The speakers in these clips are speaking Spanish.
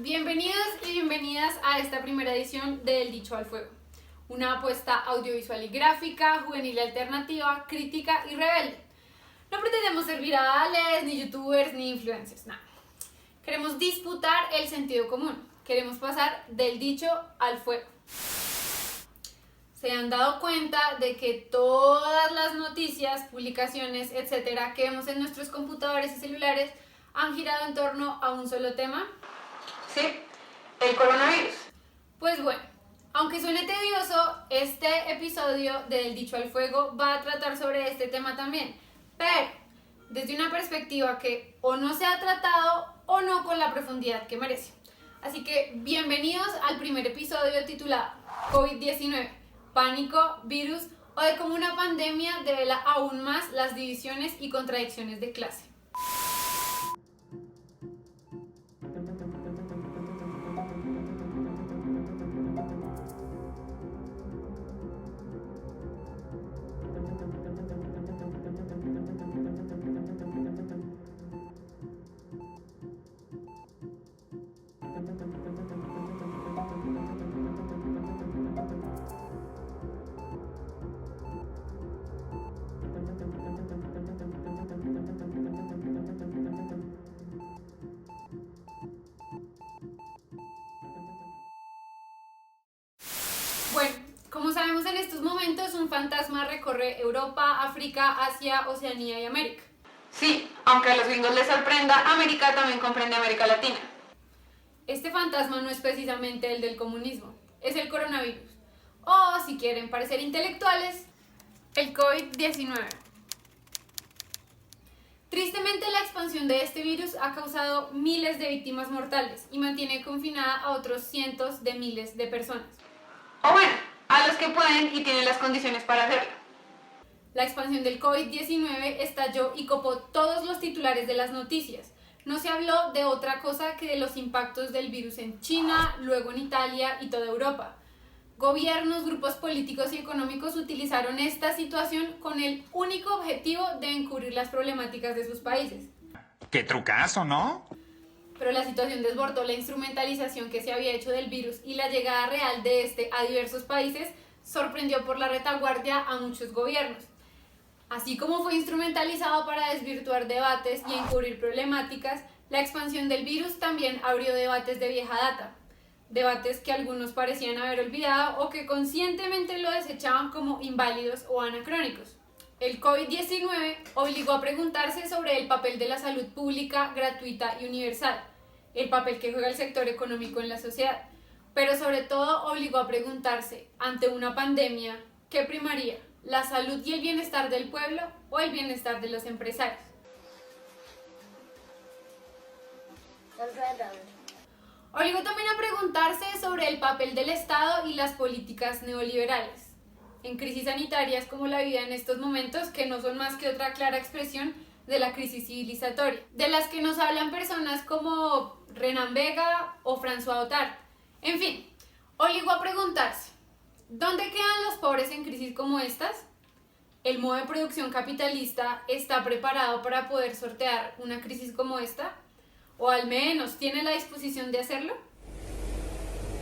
Bienvenidos y bienvenidas a esta primera edición de El Dicho al Fuego, una apuesta audiovisual y gráfica, juvenil y alternativa, crítica y rebelde. No pretendemos ser virales, ni youtubers, ni influencers, nada. Queremos disputar el sentido común, queremos pasar del dicho al fuego. Se han dado cuenta de que todas las noticias, publicaciones, etcétera, que vemos en nuestros computadores y celulares han girado en torno a un solo tema. Sí, el coronavirus. Pues bueno, aunque suene tedioso, este episodio de El Dicho al Fuego va a tratar sobre este tema también, pero desde una perspectiva que o no se ha tratado o no con la profundidad que merece. Así que bienvenidos al primer episodio titulado COVID-19, pánico, virus o de cómo una pandemia devela aún más las divisiones y contradicciones de clase. Bueno, como sabemos en estos momentos, un fantasma recorre Europa, África, Asia, Oceanía y América. Sí, aunque a los gringos les sorprenda, América también comprende América Latina. Este fantasma no es precisamente el del comunismo, es el coronavirus. O, si quieren parecer intelectuales, el COVID-19. Tristemente, la expansión de este virus ha causado miles de víctimas mortales y mantiene confinada a otros cientos de miles de personas. O bueno, a los que pueden y tienen las condiciones para hacerlo. La expansión del COVID-19 estalló y copó todos los titulares de las noticias. No se habló de otra cosa que de los impactos del virus en China, luego en Italia y toda Europa. Gobiernos, grupos políticos y económicos utilizaron esta situación con el único objetivo de encubrir las problemáticas de sus países. ¡Qué trucazo!, ¿no? Pero la situación desbordó la instrumentalización que se había hecho del virus y la llegada real de este a diversos países sorprendió por la retaguardia a muchos gobiernos. Así como fue instrumentalizado para desvirtuar debates y encubrir problemáticas, la expansión del virus también abrió debates de vieja data. Debates que algunos parecían haber olvidado o que conscientemente lo desechaban como inválidos o anacrónicos. El COVID-19 obligó a preguntarse sobre el papel de la salud pública, gratuita y universal, el papel que juega el sector económico en la sociedad, pero sobre todo obligó a preguntarse, ante una pandemia, ¿qué primaría? ¿La salud y el bienestar del pueblo o el bienestar de los empresarios? Obligó también a preguntarse sobre el papel del Estado y las políticas neoliberales en crisis sanitarias como la vida en estos momentos, que no son más que otra clara expresión de la crisis civilizatoria, de las que nos hablan personas como Renan Vega o François Otard. En fin, obligó a preguntarse, ¿dónde quedan los pobres en crisis como estas? ¿El modo de producción capitalista está preparado para poder sortear una crisis como esta? ¿O al menos tiene la disposición de hacerlo?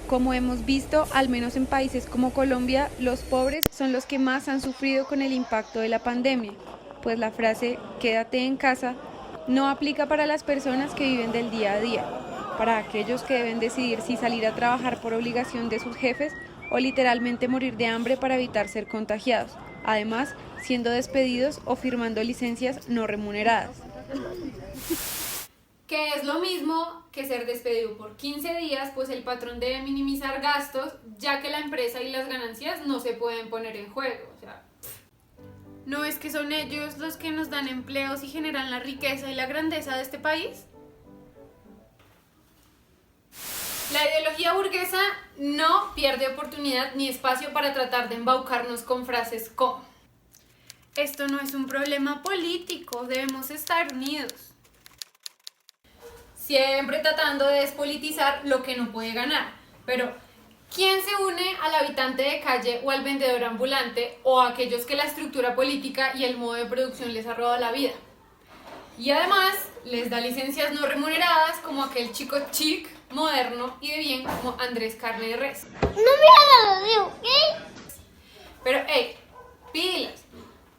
Como hemos visto, al menos en países como Colombia, los pobres son los que más han sufrido con el impacto de la pandemia, pues la frase "quédate en casa" no aplica para las personas que viven del día a día, para aquellos que deben decidir si salir a trabajar por obligación de sus jefes o literalmente morir de hambre para evitar ser contagiados, además siendo despedidos o firmando licencias no remuneradas. Que es lo mismo que ser despedido por 15 días, pues el patrón debe minimizar gastos, ya que la empresa y las ganancias no se pueden poner en juego. ¿No es que son ellos los que nos dan empleos y generan la riqueza y la grandeza de este país? La ideología burguesa no pierde oportunidad ni espacio para tratar de embaucarnos con frases como: esto no es un problema político, debemos estar unidos. Siempre tratando de despolitizar lo que no puede ganar. Pero, ¿quién se une al habitante de calle o al vendedor ambulante o a aquellos que la estructura política y el modo de producción les ha robado la vida? Y además, les da licencias no remuneradas como aquel chico chic moderno y de bien como Andrés Carne de Res. No me hagas de ¿ok? Pero, hey, pilas.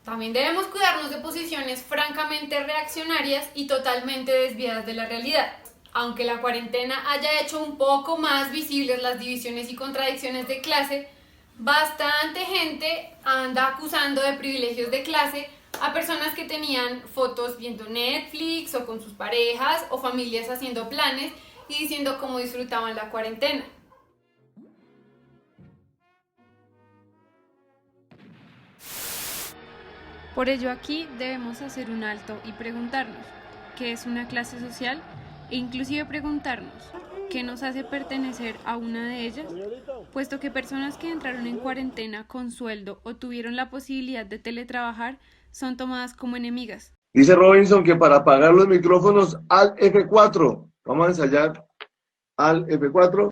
También debemos cuidarnos de posiciones francamente reaccionarias y totalmente desviadas de la realidad. Aunque la cuarentena haya hecho un poco más visibles las divisiones y contradicciones de clase, bastante gente anda acusando de privilegios de clase a personas que tenían fotos viendo Netflix o con sus parejas o familias haciendo planes y diciendo cómo disfrutaban la cuarentena. Por ello aquí debemos hacer un alto y preguntarnos qué es una clase social e inclusive preguntarnos qué nos hace pertenecer a una de ellas, puesto que personas que entraron en cuarentena con sueldo o tuvieron la posibilidad de teletrabajar son tomadas como enemigas. Dice Robinson que para apagar los micrófonos al F4. Vamos a ensayar al F4.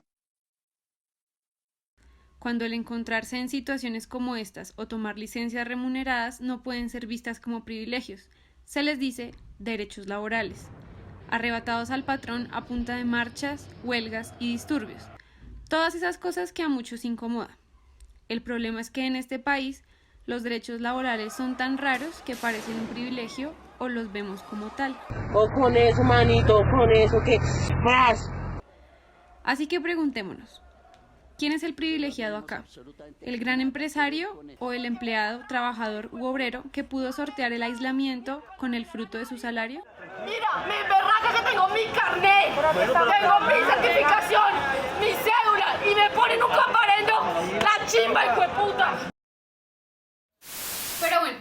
Cuando el encontrarse en situaciones como estas o tomar licencias remuneradas no pueden ser vistas como privilegios, se les dice derechos laborales, arrebatados al patrón a punta de marchas, huelgas y disturbios, todas esas cosas que a muchos incomoda. El problema es que en este país los derechos laborales son tan raros que parecen un privilegio o los vemos como tal. Pues con eso, manito, con eso, ¿qué más? Así que preguntémonos, ¿quién es el privilegiado acá? ¿El gran empresario o el empleado, trabajador u obrero que pudo sortear el aislamiento con el fruto de su salario? Mira, mi berraca que tengo mi carnet, tengo mi certificación, mi cédula y me ponen un comparendo, la chimba hijo de puta. Pero bueno,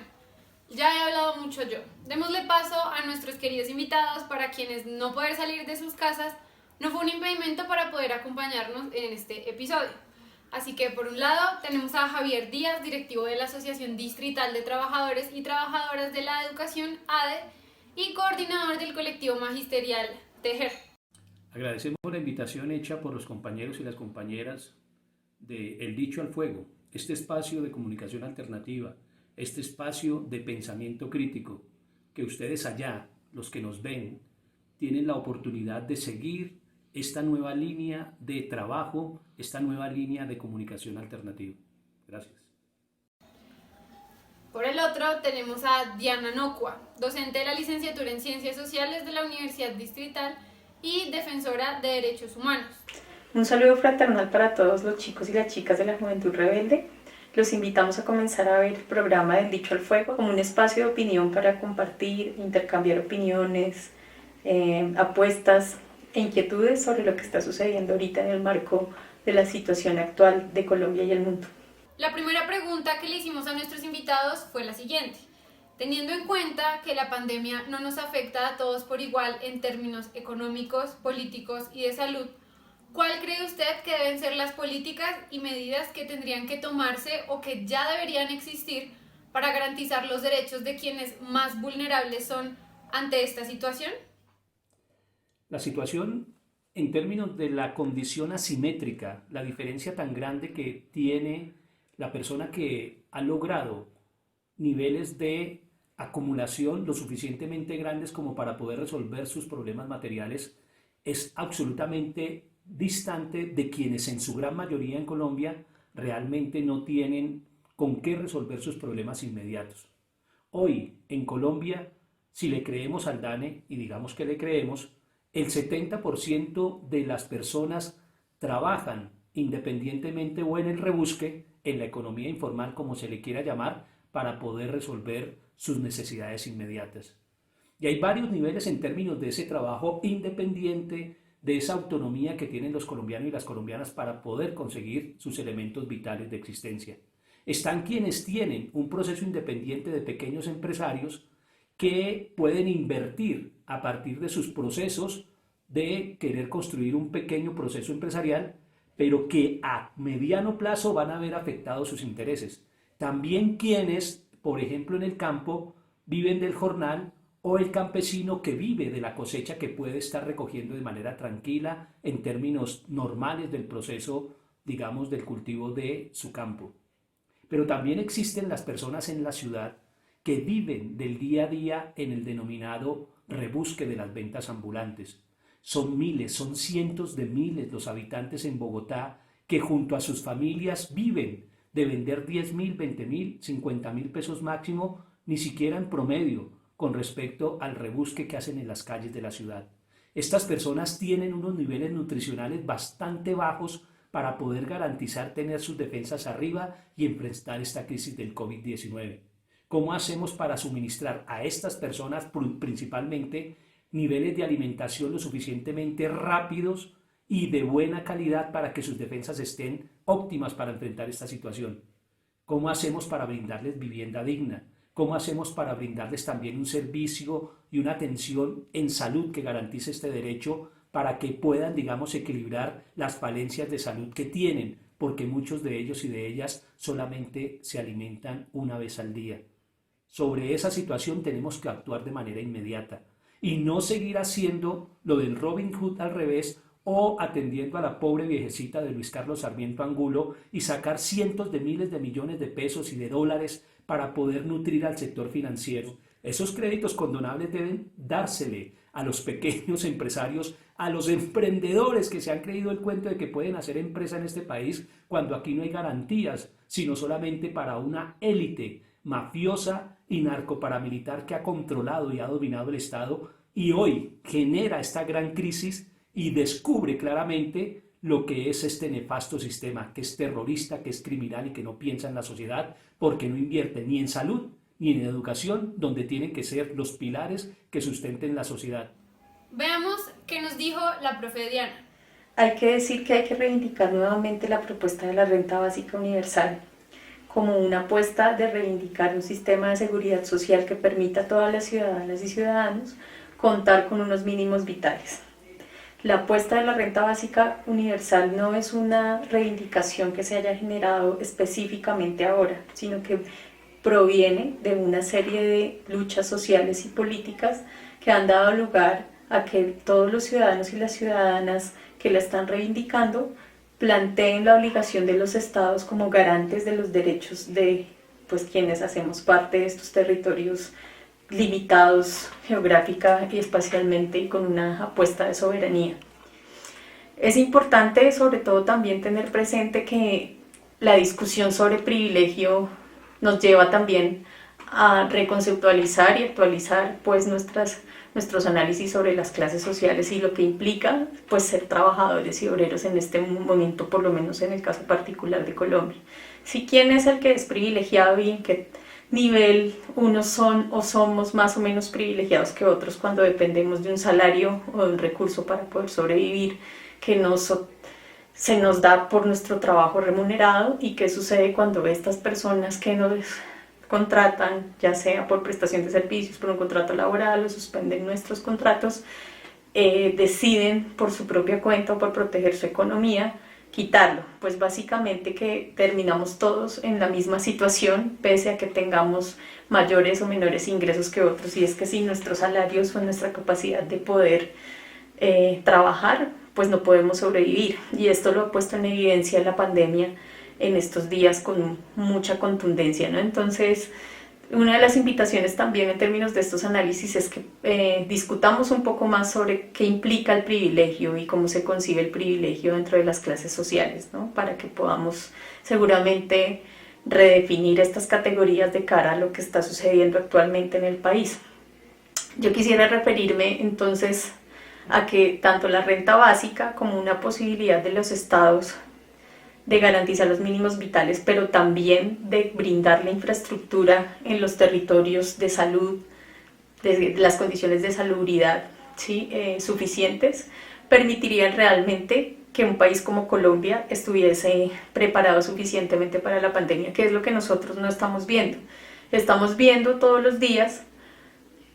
ya he hablado mucho yo. Démosle paso a nuestros queridos invitados para quienes no poder salir de sus casas no fue un impedimento para poder acompañarnos en este episodio. Así que por un lado tenemos a Javier Díaz, directivo de la Asociación Distrital de Trabajadores y Trabajadoras de la Educación, ADE, y coordinador del colectivo magisterial Tejer. Agradecemos la invitación hecha por los compañeros y las compañeras de El Dicho al Fuego, este espacio de comunicación alternativa, este espacio de pensamiento crítico, que ustedes allá, los que nos ven, tienen la oportunidad de seguir esta nueva línea de trabajo, esta nueva línea de comunicación alternativa. Gracias. Por el otro tenemos a Diana Nocua, docente de la licenciatura en Ciencias Sociales de la Universidad Distrital y defensora de derechos humanos. Un saludo fraternal para todos los chicos y las chicas de la Juventud Rebelde. Los invitamos a comenzar a ver el programa del Dicho al Fuego como un espacio de opinión para compartir, intercambiar opiniones, apuestas e inquietudes sobre lo que está sucediendo ahorita en el marco de la situación actual de Colombia y el mundo. La primera pregunta que le hicimos a nuestros invitados fue la siguiente. Teniendo en cuenta que la pandemia no nos afecta a todos por igual en términos económicos, políticos y de salud, ¿cuál cree usted que deben ser las políticas y medidas que tendrían que tomarse o que ya deberían existir para garantizar los derechos de quienes más vulnerables son ante esta situación? La situación en términos de la condición asimétrica, la diferencia tan grande que tiene la persona que ha logrado niveles de acumulación lo suficientemente grandes como para poder resolver sus problemas materiales, es absolutamente distante de quienes en su gran mayoría en Colombia realmente no tienen con qué resolver sus problemas inmediatos. Hoy en Colombia, si le creemos al DANE, y digamos que le creemos, el 70% de las personas trabajan independientemente o en el rebusque, en la economía informal como se le quiera llamar, para poder resolver sus necesidades inmediatas. Y hay varios niveles en términos de ese trabajo independiente, de esa autonomía que tienen los colombianos y las colombianas para poder conseguir sus elementos vitales de existencia. Están quienes tienen un proceso independiente de pequeños empresarios que pueden invertir a partir de sus procesos de querer construir un pequeño proceso empresarial, pero que a mediano plazo van a ver afectados sus intereses. También quienes, por ejemplo en el campo, viven del jornal, o el campesino que vive de la cosecha que puede estar recogiendo de manera tranquila en términos normales del proceso, digamos, del cultivo de su campo. Pero también existen las personas en la ciudad que viven del día a día en el denominado rebusque de las ventas ambulantes. Son miles, son cientos de miles los habitantes en Bogotá que junto a sus familias viven de vender 10.000, 20.000, 50.000 pesos máximo, ni siquiera en promedio, con respecto al rebusque que hacen en las calles de la ciudad. Estas personas tienen unos niveles nutricionales bastante bajos para poder garantizar tener sus defensas arriba y enfrentar esta crisis del COVID-19. ¿Cómo hacemos para suministrar a estas personas principalmente niveles de alimentación lo suficientemente rápidos y de buena calidad para que sus defensas estén óptimas para enfrentar esta situación? ¿Cómo hacemos para brindarles vivienda digna? ¿Cómo hacemos para brindarles también un servicio y una atención en salud que garantice este derecho para que puedan, digamos, equilibrar las falencias de salud que tienen? Porque muchos de ellos y de ellas solamente se alimentan una vez al día. Sobre esa situación tenemos que actuar de manera inmediata y no seguir haciendo lo del Robin Hood al revés o atendiendo a la pobre viejecita de Luis Carlos Sarmiento Angulo y sacar cientos de miles de millones de pesos y de dólares para poder nutrir al sector financiero. Esos créditos condonables deben dársele a los pequeños empresarios, a los emprendedores que se han creído el cuento de que pueden hacer empresa en este país cuando aquí no hay garantías, sino solamente para una élite mafiosa y narcoparamilitar que ha controlado y ha dominado el Estado y hoy genera esta gran crisis y descubre claramente lo que es este nefasto sistema, que es terrorista, que es criminal y que no piensa en la sociedad porque no invierte ni en salud ni en educación, donde tienen que ser los pilares que sustenten la sociedad. Veamos qué nos dijo la profe Diana. Hay que decir que hay que reivindicar nuevamente la propuesta de la renta básica universal como una apuesta de reivindicar un sistema de seguridad social que permita a todas las ciudadanas y ciudadanos contar con unos mínimos vitales. La apuesta de la renta básica universal no es una reivindicación que se haya generado específicamente ahora, sino que proviene de una serie de luchas sociales y políticas que han dado lugar a que todos los ciudadanos y las ciudadanas que la están reivindicando planteen la obligación de los estados como garantes de los derechos de quienes hacemos parte de estos territorios limitados geográfica y espacialmente y con una apuesta de soberanía. Es importante sobre todo también tener presente que la discusión sobre privilegio nos lleva también a reconceptualizar y actualizar nuestros análisis sobre las clases sociales y lo que implica ser trabajadores y obreros en este momento, por lo menos en el caso particular de Colombia. Si quién es el que es privilegiado y en qué nivel unos son o somos más o menos privilegiados que otros cuando dependemos de un salario o de un recurso para poder sobrevivir que se nos da por nuestro trabajo remunerado, y qué sucede cuando estas personas que nos contratan, ya sea por prestación de servicios, por un contrato laboral o suspenden nuestros contratos, deciden por su propia cuenta o por proteger su economía quitarlo. Pues básicamente que terminamos todos en la misma situación pese a que tengamos mayores o menores ingresos que otros, y es que sin nuestros salarios o nuestra capacidad de poder trabajar, pues no podemos sobrevivir, y esto lo ha puesto en evidencia la pandemia en estos días con mucha contundencia, ¿no? Entonces, una de las invitaciones también en términos de estos análisis es que discutamos un poco más sobre qué implica el privilegio y cómo se concibe el privilegio dentro de las clases sociales, ¿no? Para que podamos seguramente redefinir estas categorías de cara a lo que está sucediendo actualmente en el país. Yo quisiera referirme entonces a que tanto la renta básica como una posibilidad de los estados de garantizar los mínimos vitales, pero también de brindar la infraestructura en los territorios de salud, de las condiciones de salubridad, ¿sí? Suficientes, permitirían realmente que un país como Colombia estuviese preparado suficientemente para la pandemia, que es lo que nosotros no estamos viendo. Estamos viendo todos los días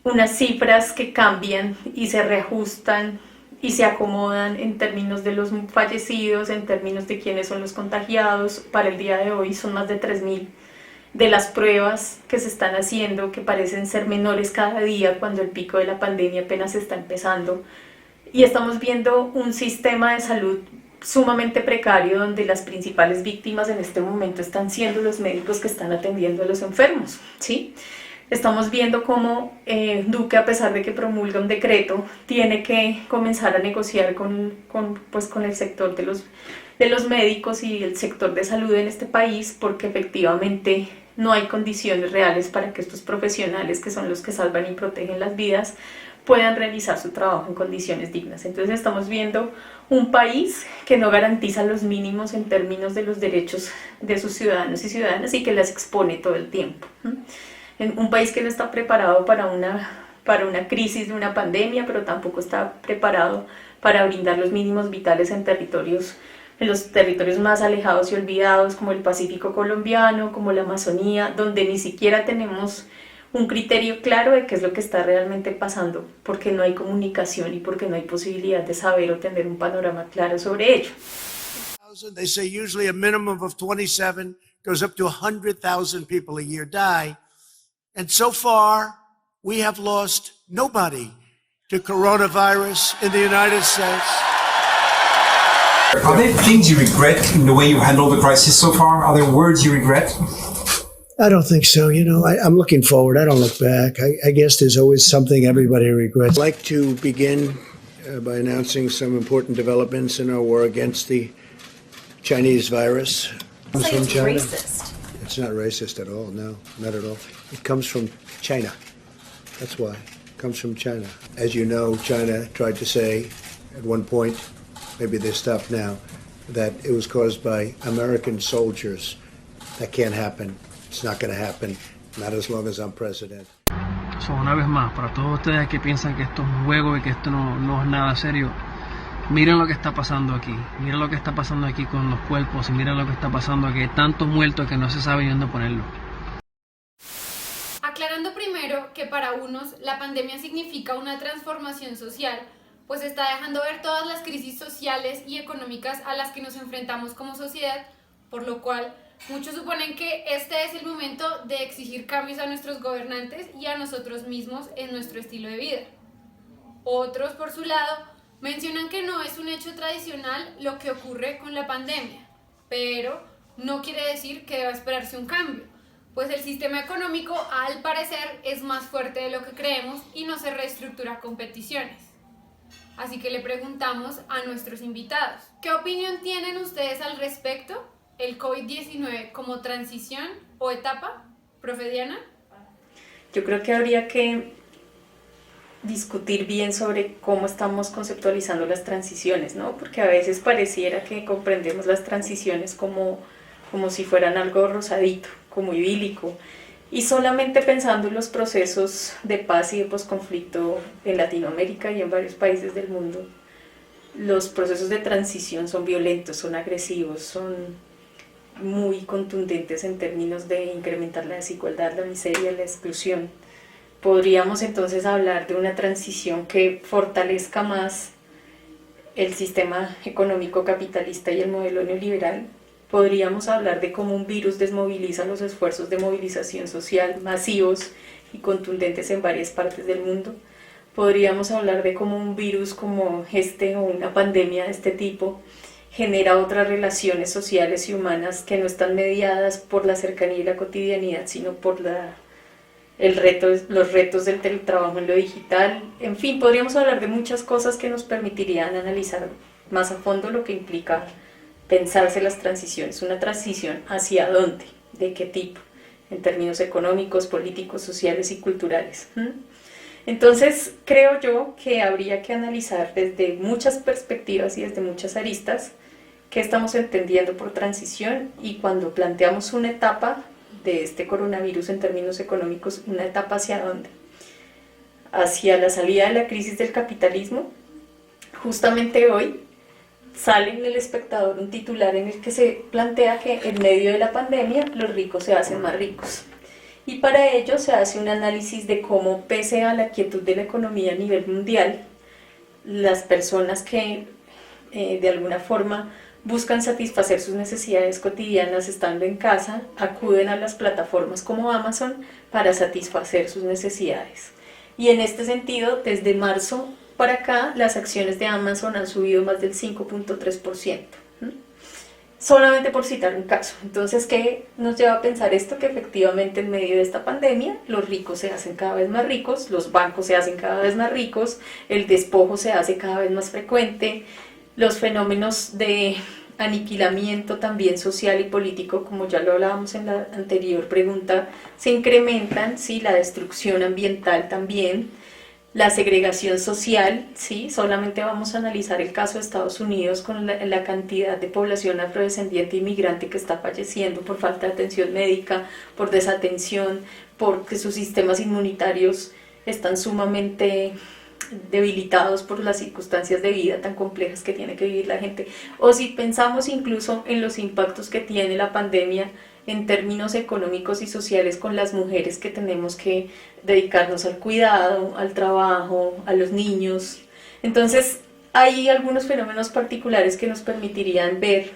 unas cifras que cambian y se reajustan y se acomodan en términos de los fallecidos, en términos de quiénes son los contagiados. Para el día de hoy son más de 3.000 de las pruebas que se están haciendo, que parecen ser menores cada día cuando el pico de la pandemia apenas está empezando. Y estamos viendo un sistema de salud sumamente precario, donde las principales víctimas en este momento están siendo los médicos que están atendiendo a los enfermos, ¿sí? Estamos viendo cómo Duque, a pesar de que promulga un decreto, tiene que comenzar a negociar con el sector de los médicos y el sector de salud en este país, porque efectivamente no hay condiciones reales para que estos profesionales, que son los que salvan y protegen las vidas, puedan realizar su trabajo en condiciones dignas. Entonces estamos viendo un país que no garantiza los mínimos en términos de los derechos de sus ciudadanos y ciudadanas y que las expone todo el tiempo. Un país que no está preparado para una crisis de una pandemia, pero tampoco está preparado para brindar los mínimos vitales en los territorios más alejados y olvidados, como el Pacífico colombiano, como la Amazonía, donde ni siquiera tenemos un criterio claro de qué es lo que está realmente pasando, porque no hay comunicación y porque no hay posibilidad de saber o tener un panorama claro sobre ello. They say usually a minimum of 27 goes up to 100,000 people a year die. And so far, we have lost nobody to coronavirus in the United States. Are there things you regret in the way you handled the crisis so far? Are there words you regret? I don't think so. You know, I'm looking forward. I don't look back. I guess there's always something everybody regrets. I'd like to begin by announcing some important developments in our war against the Chinese virus. It's like it's racist. It's not racist at all. No, not at all. It comes from China. That's why. It comes from China. As you know, China tried to say at one point, maybe they stopped now, that it was caused by American soldiers. That can't happen. It's not going to happen. Not as long as I'm president. So, una vez más, para todos ustedes que piensan que esto es un juego y que esto no es nada serio, miren lo que está pasando aquí. Miren lo que está pasando aquí con los cuerpos y miren lo que está pasando aquí. Hay tantos muertos que no se sabe ni dónde ponerlo. Aclarando primero que para unos la pandemia significa una transformación social, pues está dejando ver todas las crisis sociales y económicas a las que nos enfrentamos como sociedad, por lo cual muchos suponen que este es el momento de exigir cambios a nuestros gobernantes y a nosotros mismos en nuestro estilo de vida. Otros, por su lado, mencionan que no es un hecho tradicional lo que ocurre con la pandemia, pero no quiere decir que deba esperarse un cambio, pues el sistema económico, al parecer, es más fuerte de lo que creemos y no se reestructura con peticiones. Así que le preguntamos a nuestros invitados, ¿qué opinión tienen ustedes al respecto? ¿El COVID-19 como transición o etapa? ¿Profe Diana? Yo creo que habría que discutir bien sobre cómo estamos conceptualizando las transiciones, ¿no? Porque a veces pareciera que comprendemos las transiciones como si fueran algo rosadito, como idílico, y solamente pensando en los procesos de paz y de posconflicto en Latinoamérica y en varios países del mundo, los procesos de transición son violentos, son agresivos, son muy contundentes en términos de incrementar la desigualdad, la miseria, la exclusión. Podríamos entonces hablar de una transición que fortalezca más el sistema económico capitalista y el modelo neoliberal. Podríamos hablar de cómo un virus desmoviliza los esfuerzos de movilización social masivos y contundentes en varias partes del mundo. Podríamos hablar de cómo un virus como este o una pandemia de este tipo genera otras relaciones sociales y humanas que no están mediadas por la cercanía y la cotidianidad, sino por los retos del teletrabajo en lo digital. En fin, podríamos hablar de muchas cosas que nos permitirían analizar más a fondo lo que implica pensarse las transiciones. ¿Una transición hacia dónde? ¿De qué tipo? En términos económicos, políticos, sociales y culturales. Entonces, creo yo que habría que analizar desde muchas perspectivas y desde muchas aristas qué estamos entendiendo por transición, y cuando planteamos una etapa de este coronavirus en términos económicos, una etapa hacia dónde. Hacia la salida de la crisis del capitalismo. Justamente hoy sale en El Espectador un titular en el que se plantea que en medio de la pandemia los ricos se hacen más ricos. Y para ello se hace un análisis de cómo, pese a la quietud de la economía a nivel mundial, las personas que de alguna forma buscan satisfacer sus necesidades cotidianas estando en casa, acuden a las plataformas como Amazon para satisfacer sus necesidades. Y en este sentido, desde marzo para acá, las acciones de Amazon han subido más del 5.3%. Solamente por citar un caso. Entonces, ¿qué nos lleva a pensar esto? Que efectivamente en medio de esta pandemia los ricos se hacen cada vez más ricos, los bancos se hacen cada vez más ricos, el despojo se hace cada vez más frecuente, los fenómenos de aniquilamiento también social y político, como ya lo hablábamos en la anterior pregunta, se incrementan, ¿sí? La destrucción ambiental también, la segregación social, ¿sí? Solamente vamos a analizar el caso de Estados Unidos con la cantidad de población afrodescendiente inmigrante que está falleciendo por falta de atención médica, por desatención, porque sus sistemas inmunitarios están sumamente debilitados por las circunstancias de vida tan complejas que tiene que vivir la gente. O si pensamos incluso en los impactos que tiene la pandemia en términos económicos y sociales con las mujeres que tenemos que dedicarnos al cuidado, al trabajo, a los niños. Entonces, hay algunos fenómenos particulares que nos permitirían ver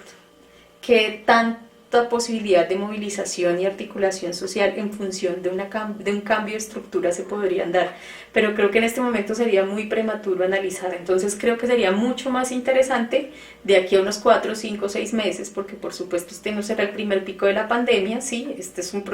qué tanta posibilidad de movilización y articulación social en función de un cambio de estructura se podrían dar. Pero creo que en este momento sería muy prematuro analizar. Entonces, creo que sería mucho más interesante de aquí a unos 4, 5, 6 meses, porque por supuesto este no será el primer pico de la pandemia, ¿sí?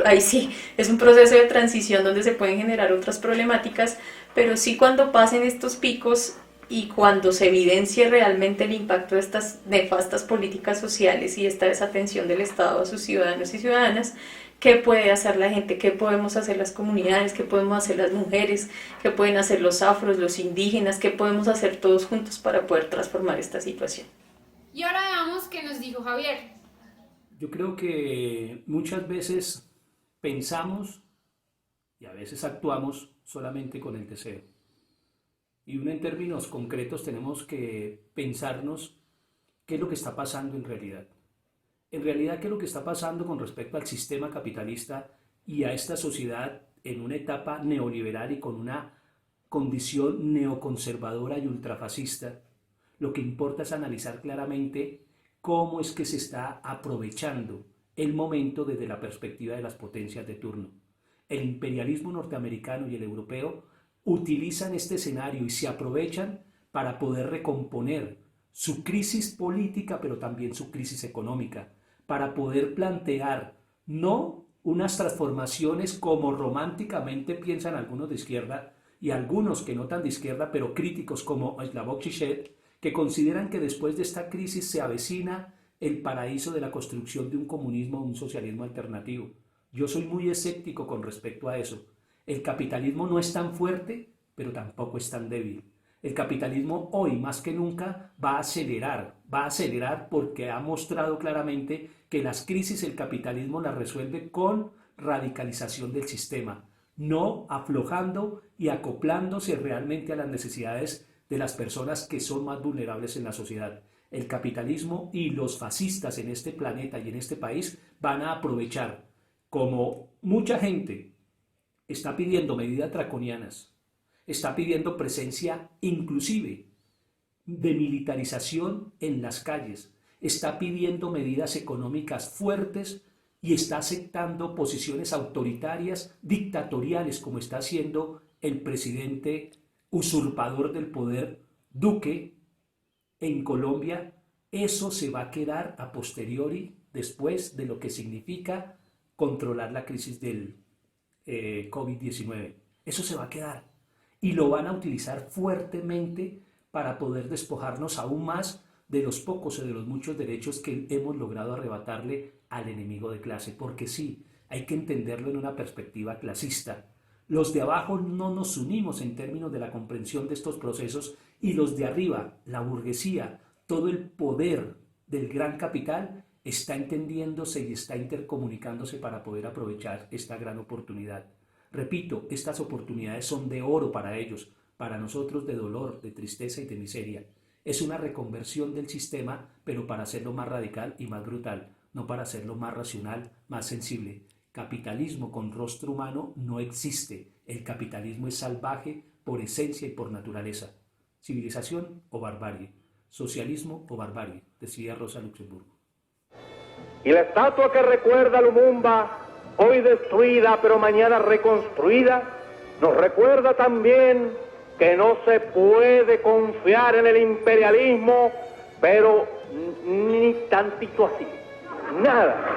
Ahí sí es un proceso de transición donde se pueden generar otras problemáticas, pero sí cuando pasen estos picos y cuando se evidencie realmente el impacto de estas nefastas políticas sociales y esta desatención del Estado a sus ciudadanos y ciudadanas, ¿qué puede hacer la gente? ¿Qué podemos hacer las comunidades? ¿Qué podemos hacer las mujeres? ¿Qué pueden hacer los afros, los indígenas? ¿Qué podemos hacer todos juntos para poder transformar esta situación? Y ahora veamos qué nos dijo Javier. Yo creo que muchas veces pensamos y a veces actuamos solamente con el deseo. Y uno en términos concretos tenemos que pensarnos qué es lo que está pasando en realidad. En realidad, qué es lo que está pasando con respecto al sistema capitalista y a esta sociedad en una etapa neoliberal y con una condición neoconservadora y ultrafascista. Lo que importa es analizar claramente cómo es que se está aprovechando el momento desde la perspectiva de las potencias de turno. El imperialismo norteamericano y el europeo utilizan este escenario y se aprovechan para poder recomponer su crisis política, pero también su crisis económica, para poder plantear no unas transformaciones como románticamente piensan algunos de izquierda y algunos que no tan de izquierda, pero críticos como Slavoj Žižek, que consideran que después de esta crisis se avecina el paraíso de la construcción de un comunismo o un socialismo alternativo. Yo soy muy escéptico con respecto a eso. El capitalismo no es tan fuerte, pero tampoco es tan débil. El capitalismo hoy más que nunca va a acelerar porque ha mostrado claramente que las crisis el capitalismo las resuelve con radicalización del sistema, no aflojando y acoplándose realmente a las necesidades de las personas que son más vulnerables en la sociedad. El capitalismo y los fascistas en este planeta y en este país van a aprovechar, como mucha gente está pidiendo medidas draconianas, está pidiendo presencia inclusive de militarización en las calles, está pidiendo medidas económicas fuertes y está aceptando posiciones autoritarias, dictatoriales, como está haciendo el presidente usurpador del poder, Duque, en Colombia. Eso se va a quedar a posteriori después de lo que significa controlar la crisis del COVID-19. Eso se va a quedar y lo van a utilizar fuertemente para poder despojarnos aún más de los pocos o de los muchos derechos que hemos logrado arrebatarle al enemigo de clase, porque sí, hay que entenderlo en una perspectiva clasista. Los de abajo no nos unimos en términos de la comprensión de estos procesos y los de arriba, la burguesía, todo el poder del gran capital está entendiéndose y está intercomunicándose para poder aprovechar esta gran oportunidad. Repito, estas oportunidades son de oro para ellos, para nosotros de dolor, de tristeza y de miseria. Es una reconversión del sistema, pero para hacerlo más radical y más brutal, no para hacerlo más racional, más sensible. Capitalismo con rostro humano no existe. El capitalismo es salvaje por esencia y por naturaleza. Civilización o barbarie, socialismo o barbarie, decía Rosa Luxemburgo. Y la estatua que recuerda a Lumumba, hoy destruida pero mañana reconstruida, nos recuerda también que no se puede confiar en el imperialismo, pero ni tantito así. nada.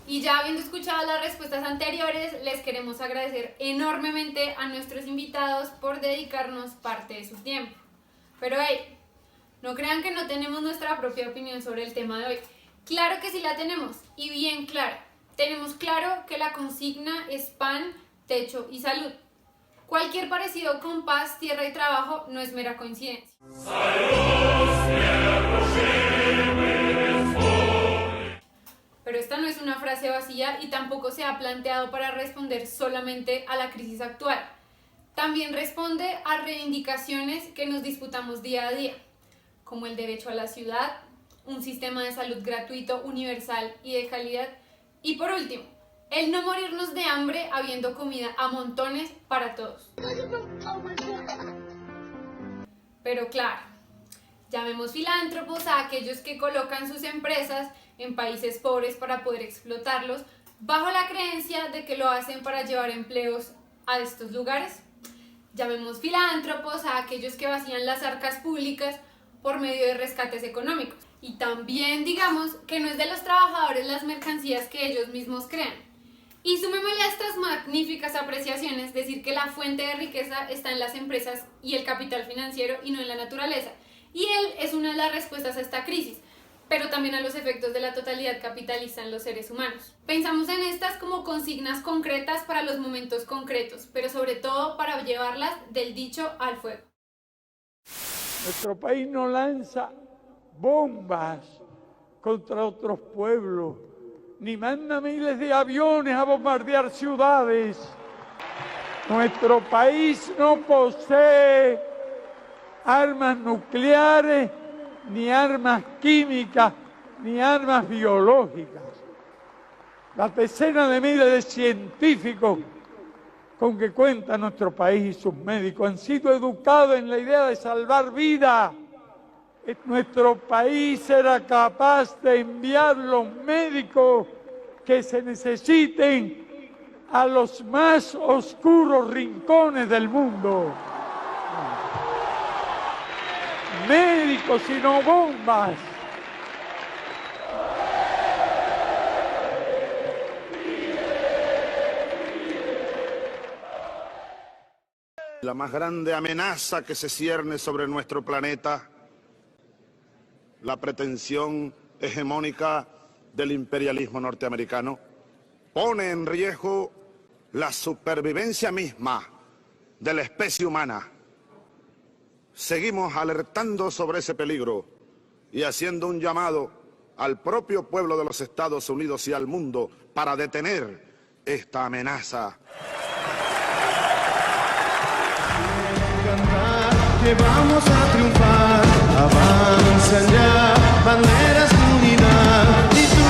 Y ya habiendo escuchado las respuestas anteriores, les queremos agradecer enormemente a nuestros invitados por dedicarnos parte de su tiempo. Pero hey, no crean que no tenemos nuestra propia opinión sobre el tema de hoy. Claro que sí la tenemos, y bien clara. Tenemos claro que la consigna es pan, techo y salud. Cualquier parecido con paz, tierra y trabajo no es mera coincidencia. Pero esta no es una frase vacía y tampoco se ha planteado para responder solamente a la crisis actual. También responde a reivindicaciones que nos disputamos día a día, como el derecho a la ciudad, un sistema de salud gratuito, universal y de calidad, y por último, el no morirnos de hambre habiendo comida a montones para todos. Pero claro, llamemos filántropos a aquellos que colocan sus empresas en países pobres para poder explotarlos, bajo la creencia de que lo hacen para llevar empleos a estos lugares. Llamemos filántropos a aquellos que vacían las arcas públicas por medio de rescates económicos. Y también digamos que no es de los trabajadores las mercancías que ellos mismos crean. Y sumémosle a estas magníficas apreciaciones decir que la fuente de riqueza está en las empresas y el capital financiero y no en la naturaleza. Y él es una de las respuestas a esta crisis, pero también a los efectos de la totalidad capitalista en los seres humanos. Pensamos en estas como consignas concretas para los momentos concretos, pero sobre todo para llevarlas del dicho al fuego. Nuestro país no lanza bombas contra otros pueblos, ni manda miles de aviones a bombardear ciudades. Nuestro país no posee armas nucleares, ni armas químicas, ni armas biológicas. Las decenas de miles de científicos con que cuenta nuestro país y sus médicos han sido educados en la idea de salvar vidas. Nuestro país será capaz de enviar los médicos que se necesiten a los más oscuros rincones del mundo. Médicos y no bombas. La más grande amenaza que se cierne sobre nuestro planeta, la pretensión hegemónica del imperialismo norteamericano, pone en riesgo la supervivencia misma de la especie humana. Seguimos alertando sobre ese peligro y haciendo un llamado al propio pueblo de los Estados Unidos y al mundo para detener esta amenaza. Que vamos a triunfar, avanzan ya banderas de unidad y tú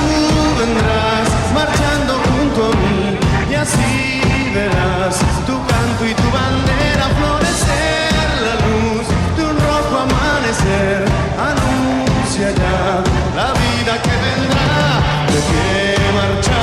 vendrás marchando junto a mí y así verás tu canto y tu bandera florecer, la luz de un rojo amanecer anuncia ya la vida que vendrá, de pie marchar.